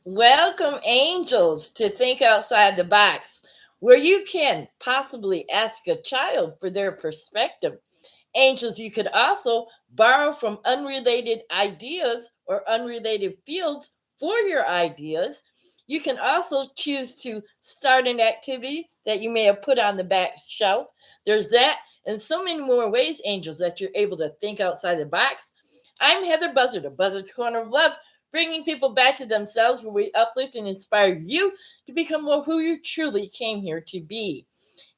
Welcome, angels, to Think Outside the Box, where you can possibly ask a child for their perspective. Angels, you could also borrow from unrelated ideas or unrelated fields for your ideas. You can also choose to start an activity that you may have put on the back shelf. There's that, and so many more ways, angels, that you're able to think outside the box. I'm Heather Buzzard of Buzzard's Corner of Love, bringing people back to themselves where we uplift and inspire you to become more who you truly came here to be.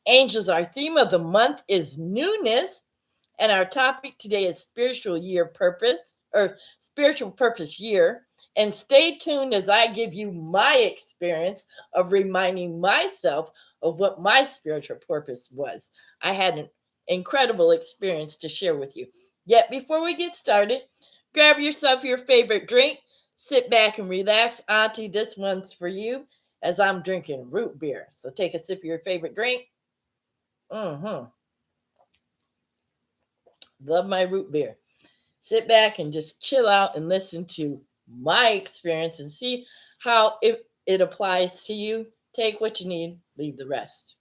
Angels, our theme of the month is newness, and our topic today is spiritual year purpose or spiritual purpose year. And stay tuned as I give you my experience of reminding myself of what my spiritual purpose was. I had an incredible experience to share with you. Yet, before we get started, grab yourself your favorite drink, sit back and relax. Auntie, this one's for you as I'm drinking root beer. So take a sip of your favorite drink. Mm-hmm. Love my root beer. Sit back and just chill out and listen to my experience and see how it applies to you. Take what you need, leave the rest.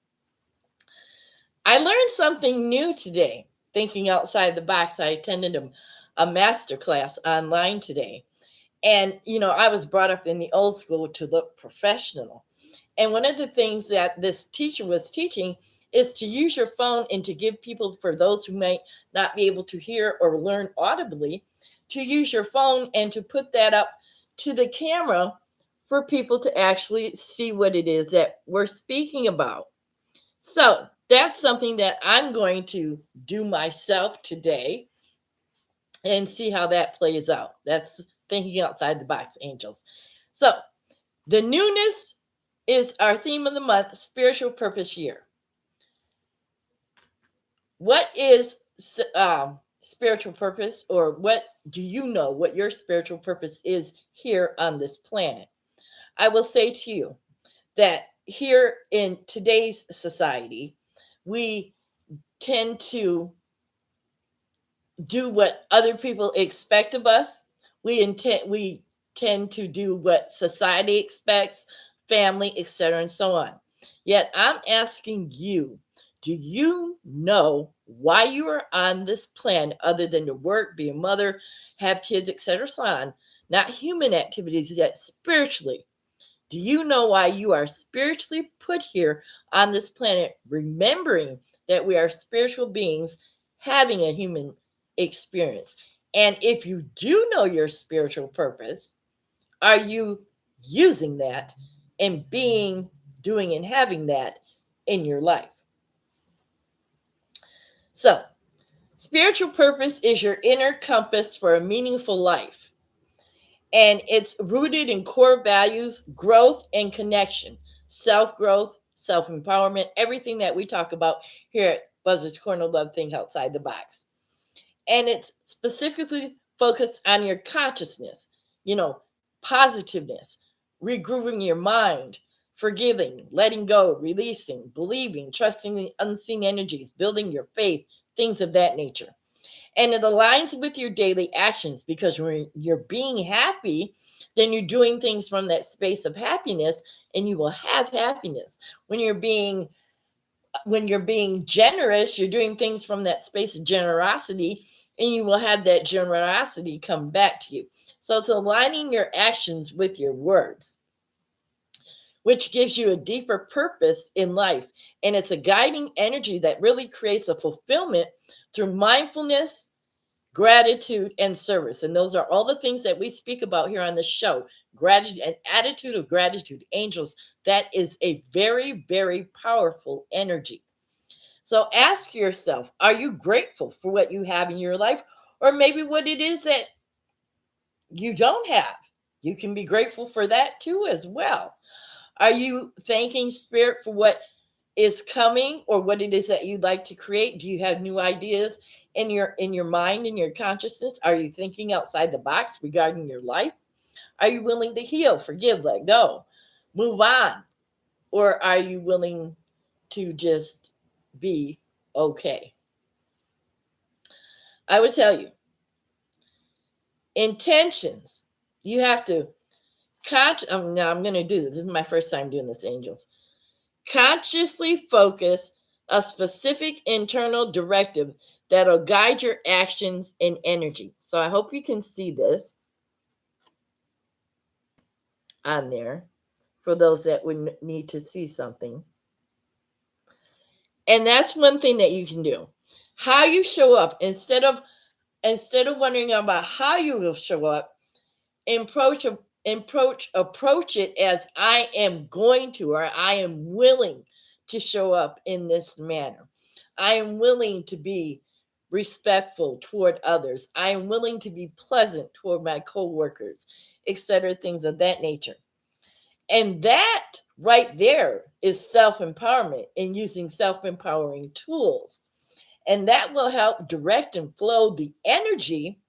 I learned something new today. Thinking outside the box, I attended a master class online today. And, I was brought up in the old school to look professional. And one of the things that this teacher was teaching is to use your phone and to give people, for those who might not be able to hear or learn audibly, to use your phone and to put that up to the camera for people to actually see what it is that we're speaking about. So that's something that I'm going to do myself today and see how that plays out. That's thinking outside the box, angels. So the newness is our theme of the month, spiritual purpose year. What is spiritual purpose, or what do you know what your spiritual purpose is here on this planet? I will say to you that here in today's society, we tend to do what other people expect of us. We tend to do what society expects, family, etc., and so on. Yet I'm asking you, do you know why you are on this planet other than to work, be a mother, have kids, etc., so on? Not human activities, yet spiritually. Do you know why you are spiritually put here on this planet, remembering that we are spiritual beings having a human experience? And if you do know your spiritual purpose, are you using that and doing, and having that in your life? So, spiritual purpose is your inner compass for a meaningful life, and it's rooted in core values, growth, and connection, self growth, self empowerment, everything that we talk about here at Buzzard's Corner of Love, Think Outside the Box. And it's specifically focused on your consciousness, positiveness, regrouping your mind, forgiving, letting go, releasing, believing, trusting the unseen energies, building your faith, things of that nature. And it aligns with your daily actions, because when you're being happy, then you're doing things from that space of happiness, and you will have happiness. When you're being generous, you're doing things from that space of generosity, and you will have that generosity come back to you. So it's aligning your actions with your words, which gives you a deeper purpose in life. And it's a guiding energy that really creates a fulfillment through mindfulness, gratitude, and service. And those are all the things that we speak about here on the show. Gratitude, an attitude of gratitude, angels. That is a very, very powerful energy. So ask yourself, are you grateful for what you have in your life? Or maybe what it is that you don't have? You can be grateful for that too, as well. Are you thanking Spirit for what is coming, or what it is that you'd like to create? Do you have new ideas in your mind, in your consciousness? Are you thinking outside the box regarding your life? Are you willing to heal, forgive, let go, move on? Or are you willing to just be okay? I would tell you, intentions. You have to Now I'm going to do this. This is my first time doing this, angels. Consciously focus a specific internal directive that'll guide your actions and energy. So I hope you can see this on there for those that would need to see something. And that's one thing that you can do. How you show up, instead of wondering about how you will show up, approach it as I am going to, or I am willing to show up in this manner. I am willing to be respectful toward others. I am willing to be pleasant toward my coworkers, etc., things of that nature. And that right there is self-empowerment and using self-empowering tools. And that will help direct and flow the energy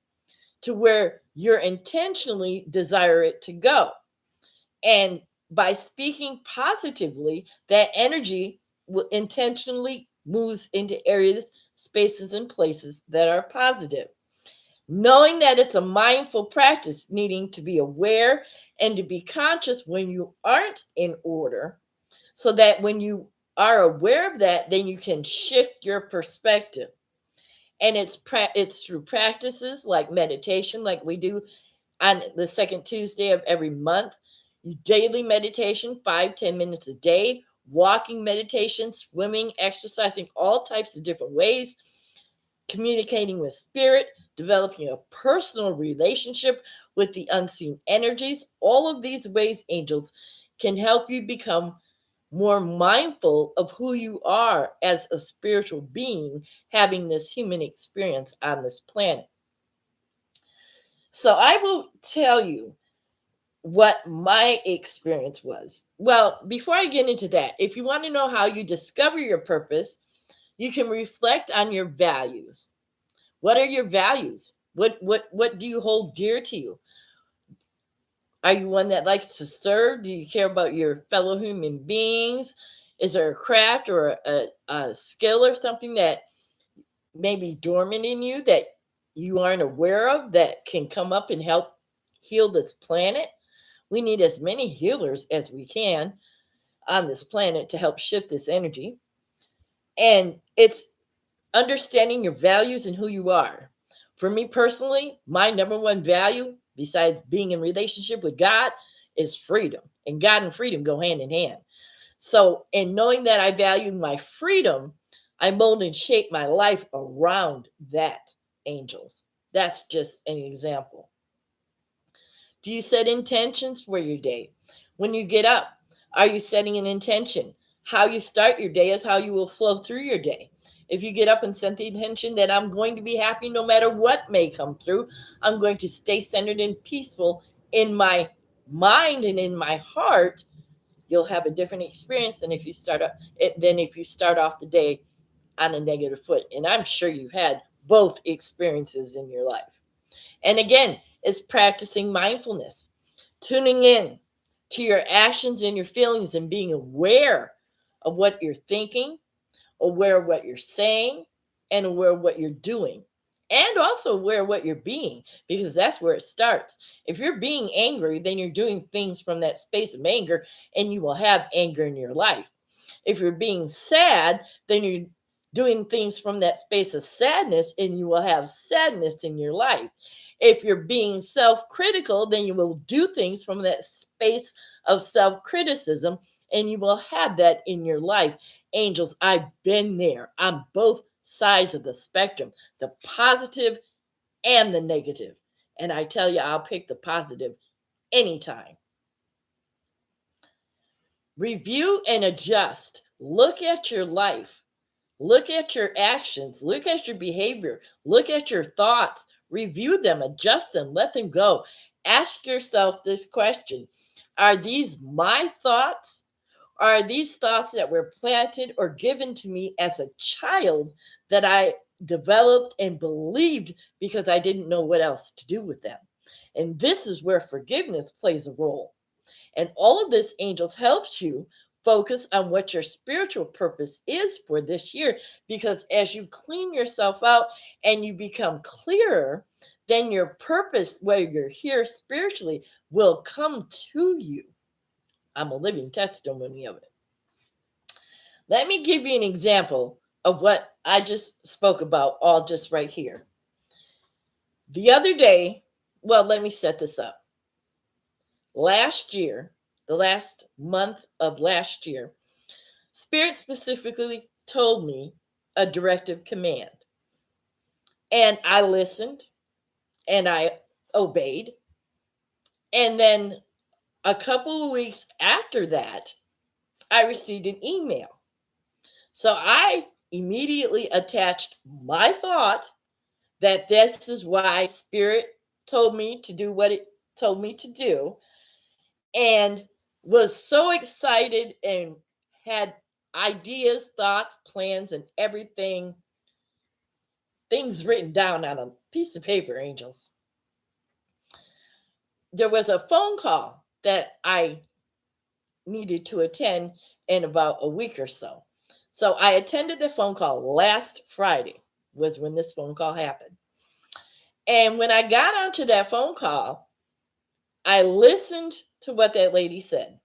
to where you're intentionally desire it to go. And by speaking positively, that energy will intentionally moves into areas, spaces, and places that are positive. Knowing that it's a mindful practice, needing to be aware and to be conscious when you aren't in order, so that when you are aware of that, then you can shift your perspective. And it's through practices like meditation, like we do on the second Tuesday of every month. Daily meditation, 5-10 minutes a day, walking meditation, swimming, exercising, all types of different ways, communicating with spirit, developing a personal relationship with the unseen energies. All of these ways, angels, can help you become more mindful of who you are as a spiritual being having this human experience on this planet. So I will tell you what my experience was. Well, before I get into that, if you want to know how you discover your purpose, you can reflect on your values. What are your values? What do you hold dear to you? Are you one that likes to serve? Do you care about your fellow human beings? Is there a craft or a skill or something that may be dormant in you that you aren't aware of that can come up and help heal this planet? We need as many healers as we can on this planet to help shift this energy. And it's understanding your values and who you are. For me personally, my number one value, besides being in relationship with God, is freedom. And God and freedom go hand in hand. So, in knowing that I value my freedom, I mold and shape my life around that, angels. That's just an example. Do you set intentions for your day? When you get up, are you setting an intention? How you start your day is how you will flow through your day. If you get up and set the intention that I'm going to be happy no matter what may come through, I'm going to stay centered and peaceful in my mind and in my heart, you'll have a different experience than if you start off the day on a negative foot. And I'm sure you've had both experiences in your life. And again, it's practicing mindfulness, tuning in to your actions and your feelings and being aware of what you're thinking, aware of what you're saying, and aware of what you're doing. And also aware of what you're being, because that's where it starts. If you're being angry, then you're doing things from that space of anger, and you will have anger in your life. If you're being sad, then you're doing things from that space of sadness, and you will have sadness in your life. If you're being self-critical, then you will do things from that space of self-criticism, and you will have that in your life. Angels, I've been there on both sides of the spectrum, the positive and the negative. And I tell you, I'll pick the positive anytime. Review and adjust. Look at your life. Look at your actions. Look at your behavior. Look at your thoughts. Review them, adjust them, let them go. Ask yourself this question: are these my thoughts? Or are these thoughts that were planted or given to me as a child that I developed and believed because I didn't know what else to do with them? And this is where forgiveness plays a role. And all of this, angels, helps you focus on what your spiritual purpose is for this year, because as you clean yourself out and you become clearer, then your purpose, where you're here spiritually, will come to you. I'm a living testimony of it. Let me give you an example of what I just spoke about, all just right here. The other day, well, let me set this up. Last year, the last month of last year, Spirit specifically told me a directive command. And I listened and I obeyed. And then a couple of weeks after that, I received an email. So I immediately attached my thought that this is why Spirit told me to do what it told me to do, and was so excited and had ideas, thoughts, plans, and everything, things written down on a piece of paper, angels. There was a phone call that I needed to attend in about a week or so. So I attended the phone call last Friday, was when this phone call happened. And when I got onto that phone call, I listened to what that lady said.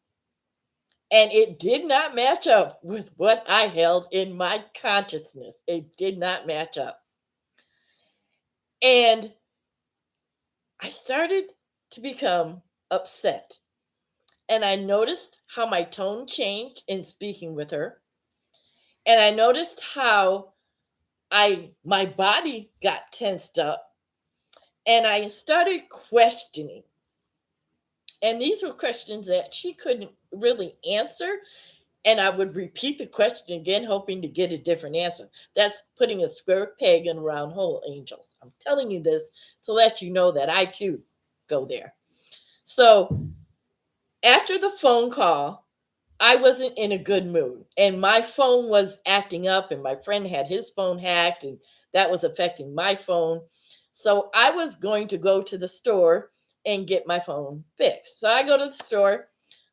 And it did not match up with what I held in my consciousness. It did not match up. And I started to become upset. And I noticed how my tone changed in speaking with her. And I noticed how my body got tensed up. And I started questioning. And these were questions that she couldn't really answer. And I would repeat the question again, hoping to get a different answer. That's putting a square peg in a round hole, angels. I'm telling you this to let you know that I too go there. So after the phone call, I wasn't in a good mood. And my phone was acting up, and my friend had his phone hacked, and that was affecting my phone. So I was going to go to the store and get my phone fixed. So I go to the store.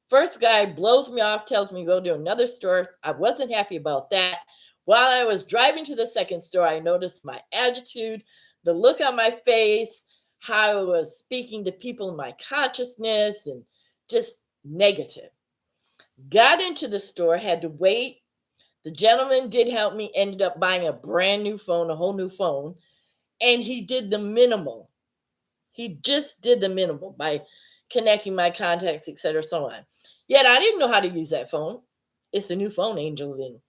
First guy blows me off, tells me to go to another store. I wasn't happy about that. While I was driving to the second store, I noticed my attitude, the look on my face, how I was speaking to people in my consciousness, and just negative. Got into the store, had to wait. The gentleman did help me, ended up buying a brand new phone, a whole new phone. And he did the minimal. He just did the minimal by connecting my contacts, etc., so on. Yet I didn't know how to use that phone. It's a new phone, angels, and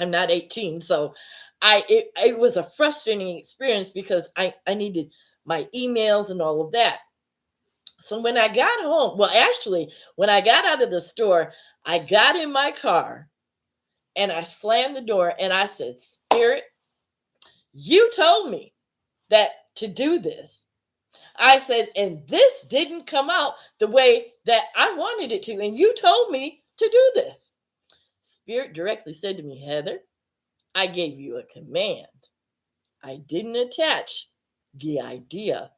I'm not 18. So it was a frustrating experience because I needed my emails and all of that. So when I got home, well, actually, when I got out of the store, I got in my car and I slammed the door and I said, Spirit, you told me that to do this. I said, and this didn't come out the way that I wanted it to. And you told me to do this. Spirit directly said to me, Heather, I gave you a command. I didn't attach the idea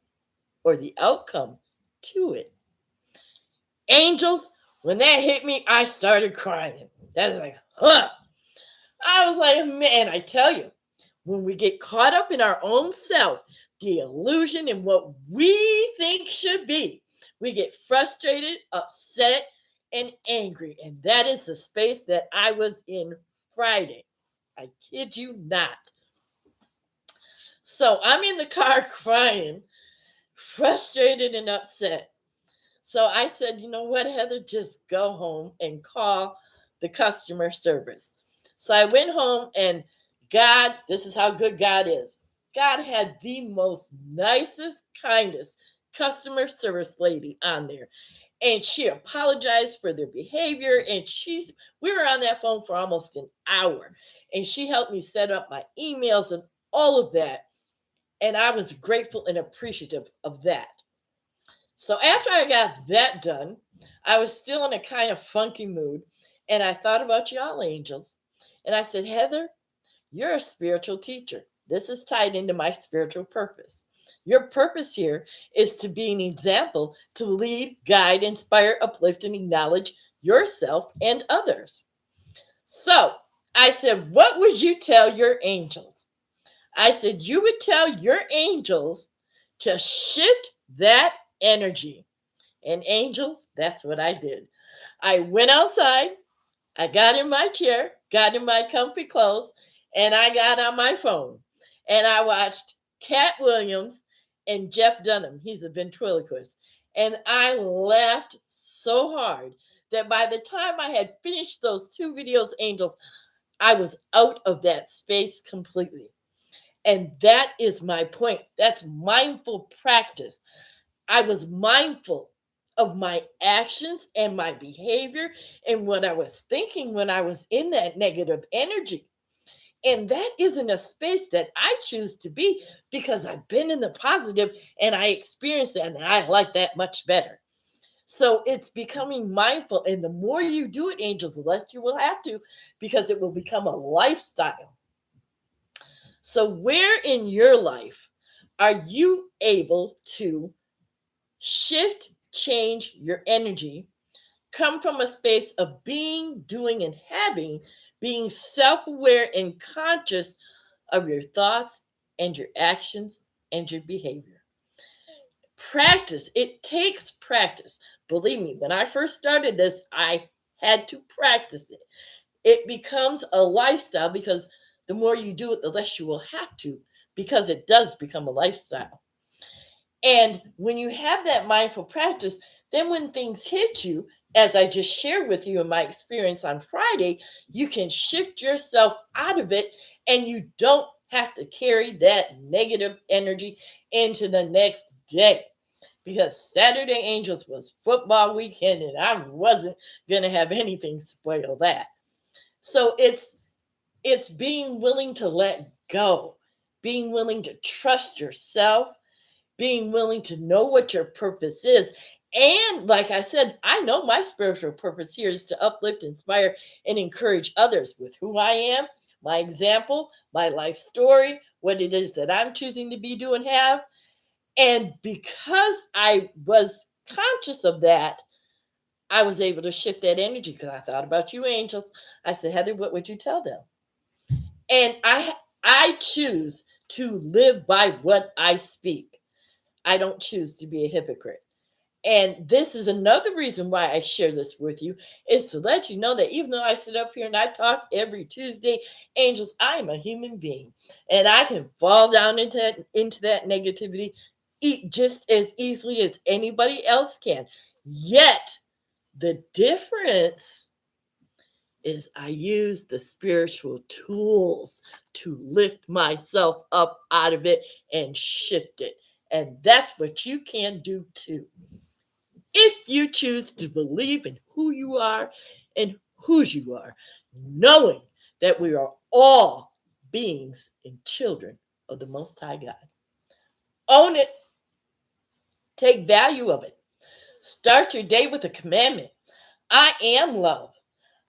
or the outcome to it. Angels, when that hit me, I started crying. That's like, huh. I was like, man, I tell you, when we get caught up in our own self, the illusion and what we think should be, we get frustrated, upset, and angry. And that is the space that I was in Friday. I kid you not. So I'm in the car crying, frustrated and upset. So I said, you know what, Heather, just go home and call the customer service. So I went home, and God, this is how good God is. God had the most nicest, kindest customer service lady on there. And she apologized for their behavior. And we were on that phone for almost an hour. And she helped me set up my emails and all of that. And I was grateful and appreciative of that. So after I got that done, I was still in a kind of funky mood. And I thought about y'all, angels. And I said, Heather, you're a spiritual teacher. This is tied into my spiritual purpose. Your purpose here is to be an example, to lead, guide, inspire, uplift, and acknowledge yourself and others. So I said, what would you tell your angels? I said, you would tell your angels to shift that energy. And angels, that's what I did. I went outside, I got in my chair, got in my comfy clothes, and I got on my phone. And I watched Cat Williams and Jeff Dunham. He's a ventriloquist. And I laughed so hard that by the time I had finished those two videos, angels, I was out of that space completely. And that is my point. That's mindful practice. I was mindful of my actions and my behavior and what I was thinking when I was in that negative energy. And that isn't a space that I choose to be because I've been in the positive and I experienced that and I like that much better. So it's becoming mindful. And the more you do it, angels, the less you will have to because it will become a lifestyle. So, where in your life are you able to shift, change your energy, come from a space of being, doing, and having, being self aware and conscious of your thoughts and your actions and your behavior? Practice. It takes practice. Believe me, when I first started this, I had to practice it. It becomes a lifestyle because the more you do it, the less you will have to, because it does become a lifestyle. And when you have that mindful practice, then when things hit you, as I just shared with you in my experience on Friday, you can shift yourself out of it and you don't have to carry that negative energy into the next day. Because Saturday Angels was football weekend and I wasn't going to have anything spoil that. So it's being willing to let go, being willing to trust yourself, being willing to know what your purpose is. And like I said, I know my spiritual purpose here is to uplift, inspire, and encourage others with who I am, my example, my life story, what it is that I'm choosing to be, do, and have. And because I was conscious of that, I was able to shift that energy because I thought about you, angels. I said, Heather, what would you tell them? And I choose to live by what I speak. I don't choose to be a hypocrite. And this is another reason why I share this with you, is to let you know that even though I sit up here and I talk every Tuesday, angels, I am a human being and I can fall down into that negativity just as easily as anybody else can. Yet the difference is I use the spiritual tools to lift myself up out of it and shift it. And that's what you can do too. If you choose to believe in who you are and whose you are, knowing that we are all beings and children of the Most High God. Own it. Take value of it. Start your day with a commandment. I am love.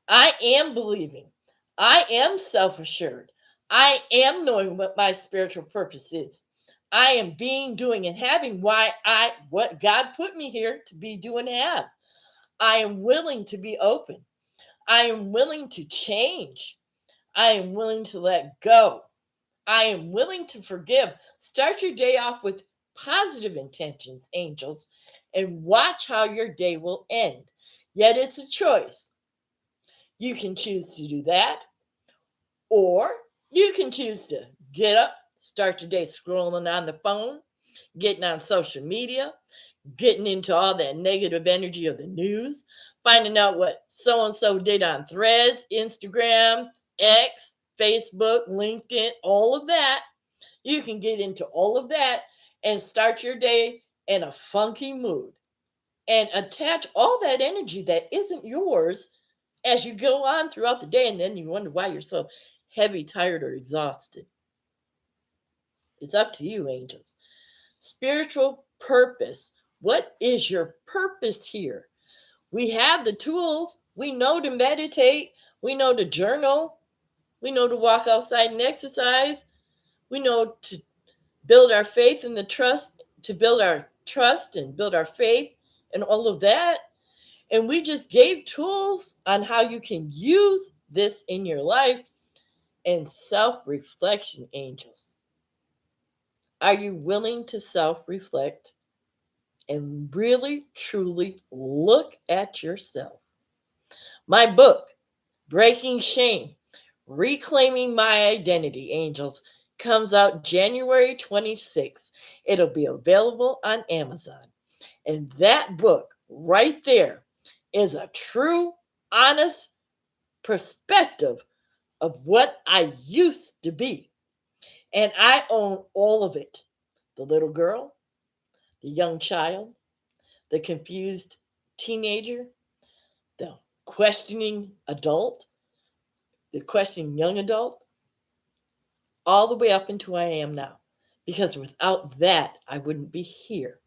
I am believing. I am self assured. I am knowing what my spiritual purpose is. I am being, doing, and having what God put me here to be, do, and have. I am willing to be open. I am willing to change. I am willing to let go. I am willing to forgive. Start your day off with positive intentions, angels, and watch how your day will end. Yet it's a choice. You can choose to do that, or you can choose to get up, start your day scrolling on the phone, getting on social media, getting into all that negative energy of the news, finding out what so and so did on Threads, Instagram, X, Facebook, LinkedIn, all of that. You can get into all of that and start your day in a funky mood and attach all that energy that isn't yours as you go on throughout the day. And then you wonder why you're so heavy, tired, or exhausted. It's up to you, angels. Spiritual purpose. What is your purpose here? We have the tools. We know to meditate. We know to journal. We know to walk outside and exercise. We know to build our faith and the trust, to build our trust and build our faith and all of that. And we just gave tools on how you can use this in your life. And self-reflection, angels. Are you willing to self-reflect and really, truly look at yourself? My book, Breaking Shame, Reclaiming My Identity, angels, comes out January 26th. It'll be available on Amazon. And that book right there is a true, honest perspective of what I used to be. And I own all of it: the little girl, the young child, the confused teenager, the questioning adult, the questioning young adult, all the way up into who I am now. Because without that, I wouldn't be here.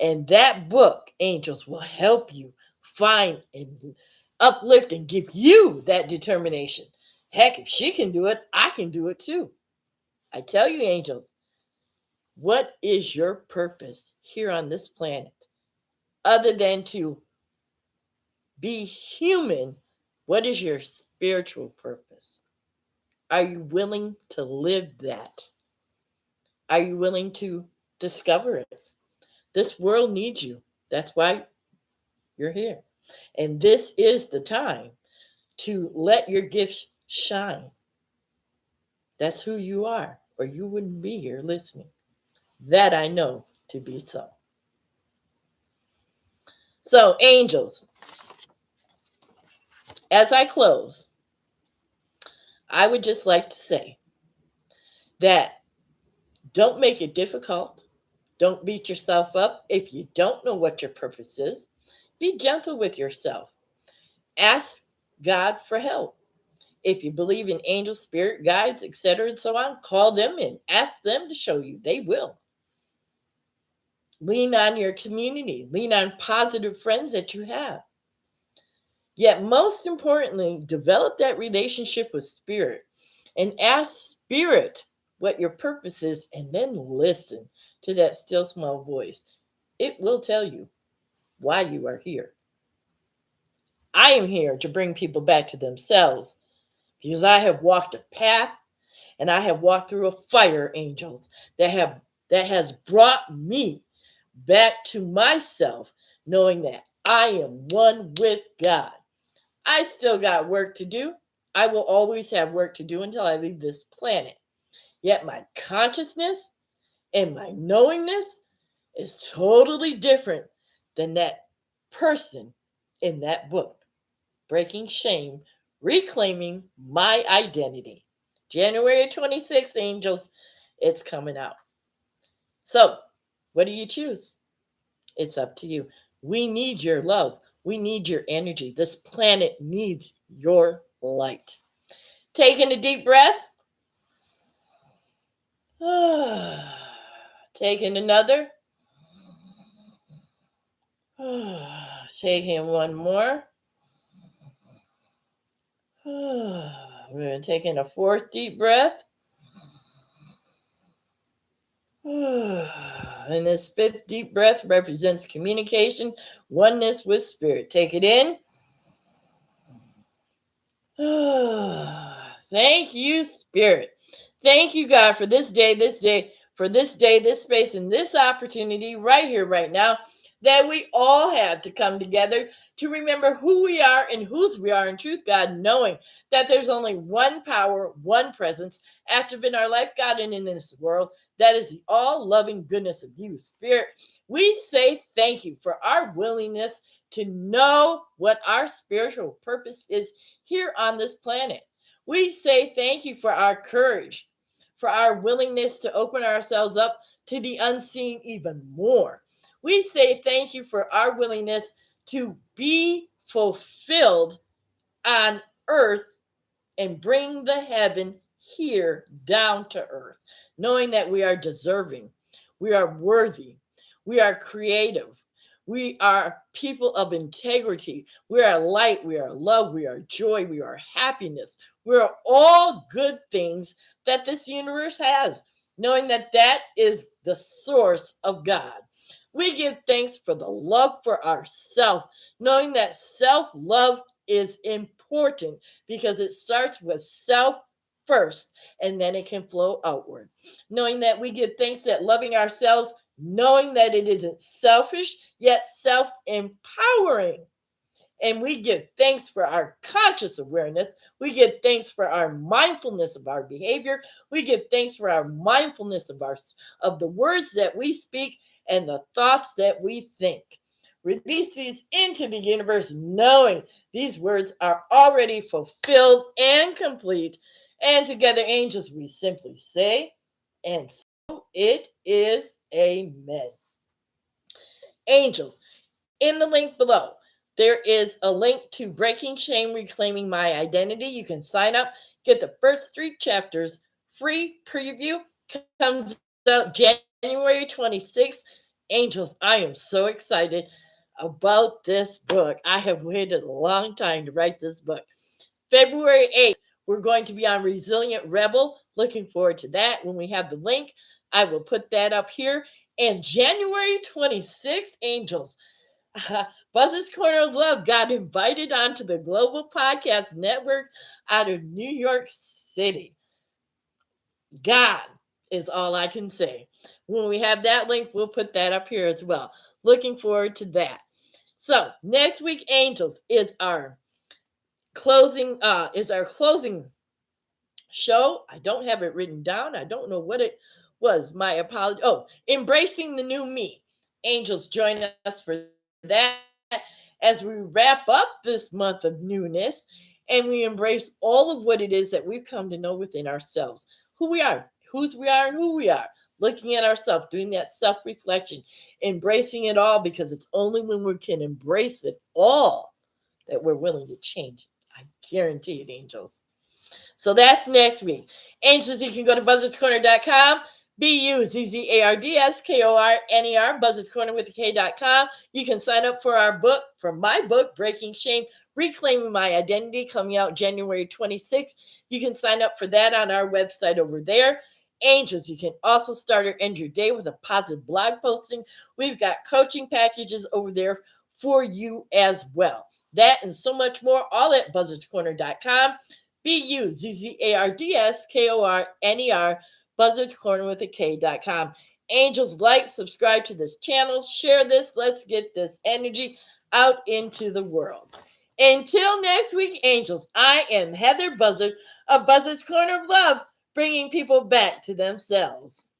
And that book, Angels, will help you find and uplift and give you that determination. Heck, if she can do it, I can do it too. I tell you, Angels, what is your purpose here on this planet? Other than to be human, what is your spiritual purpose? Are you willing to live that? Are you willing to discover it? This world needs you. That's why you're here. And this is the time to let your gifts shine. That's who you are, or you wouldn't be here listening. That I know to be so. So, angels, as I close, I would just like to say that don't make it difficult. Don't beat yourself up if you don't know what your purpose is. Be gentle with yourself. Ask God for help. If you believe in angels, spirit guides, etc., and so on, call them in. Ask them to show you. They will. Lean on your community. Lean on positive friends that you have. Yet, most importantly, develop that relationship with spirit and ask spirit what your purpose is, and then listen to that still small voice. It will tell you why you are here. I am here to bring people back to themselves because I have walked a path and I have walked through a fire, angels, that has brought me back to myself, knowing that I am one with God. I still got work to do. I will always have work to do until I leave this planet. Yet my consciousness and my knowingness is totally different than that person in that book, Breaking Shame, Reclaiming My Identity. January 26th, angels, it's coming out. So, what do you choose? It's up to you. We need your love. We need your energy. This planet needs your light. Taking a deep breath. Taking another. Taking one more. We're taking a fourth deep breath. And this fifth deep breath represents communication, oneness with spirit. Take it in. Thank you, Spirit. Thank you, God, for this day, this space, and this opportunity right here, right now, that we all have to come together to remember who we are and whose we are in truth, God, knowing that there's only one power, one presence active in our life, God, and in this world. That is the all-loving goodness of you, Spirit. We say thank you for our willingness to know what our spiritual purpose is here on this planet. We say thank you for our courage, for our willingness to open ourselves up to the unseen even more. We say thank you for our willingness to be fulfilled on earth and bring the heaven here down to earth, knowing that we are deserving, we are worthy, we are creative, we are people of integrity, we are light, we are love, we are joy, we are happiness, we are all good things that this universe has, knowing that that is the source of God. We give thanks for the love for ourselves, knowing that self-love is important. important because it starts with self first, and then it can flow outward. Knowing that we give thanks that loving ourselves, knowing that it isn't selfish, yet self empowering. And we give thanks for our conscious awareness. We give thanks for our mindfulness of our behavior. We give thanks for our mindfulness of the words that we speak and the thoughts that we think. Release these into the universe, knowing these words are already fulfilled and complete. And together, angels, we simply say, and so it is. Amen. Angels, in the link below, there is a link to Breaking Shame, Reclaiming My Identity. You can sign up, get the first 3 chapters free preview. Comes out January 26th. Angels, I am so excited about this book. I have waited a long time to write this book. February 8th, we're going to be on Resilient Rebel. Looking forward to that. When we have the link, I will put that up here. And January 26th, Angels, Buzzard's Corner of Love got invited onto the Global Podcast Network out of New York City. God is all I can say. When we have that link, we'll put that up here as well. Looking forward to that. So next week, Angels, is our closing show. I don't have it written down. I don't know what it was. My apology. Oh, Embracing the New Me. Angels, join us for that as we wrap up this month of newness and we embrace all of what it is that we've come to know within ourselves, who we are, whose we are, and who we are. Looking at ourselves, doing that self-reflection, embracing it all, because it's only when we can embrace it all that we're willing to change it. I guarantee it, angels. So that's next week. Angels, you can go to buzzardscorner.com, BUZZARDSKORNER, Buzzards Corner with the K.com. You can sign up for my book, Breaking Shame, Reclaiming My Identity, coming out January 26th. You can sign up for that on our website over there. Angels, you can also start or end your day with a positive blog posting. We've got coaching packages over there for you as well. That and so much more, all at buzzardscorner.com. BUZZARDSKORNER, Buzzards Corner with a K.com. Angels, like, subscribe to this channel, share this. Let's get this energy out into the world. Until next week, Angels, I am Heather Buzzard of Buzzard's Corner of Love, bringing people back to themselves.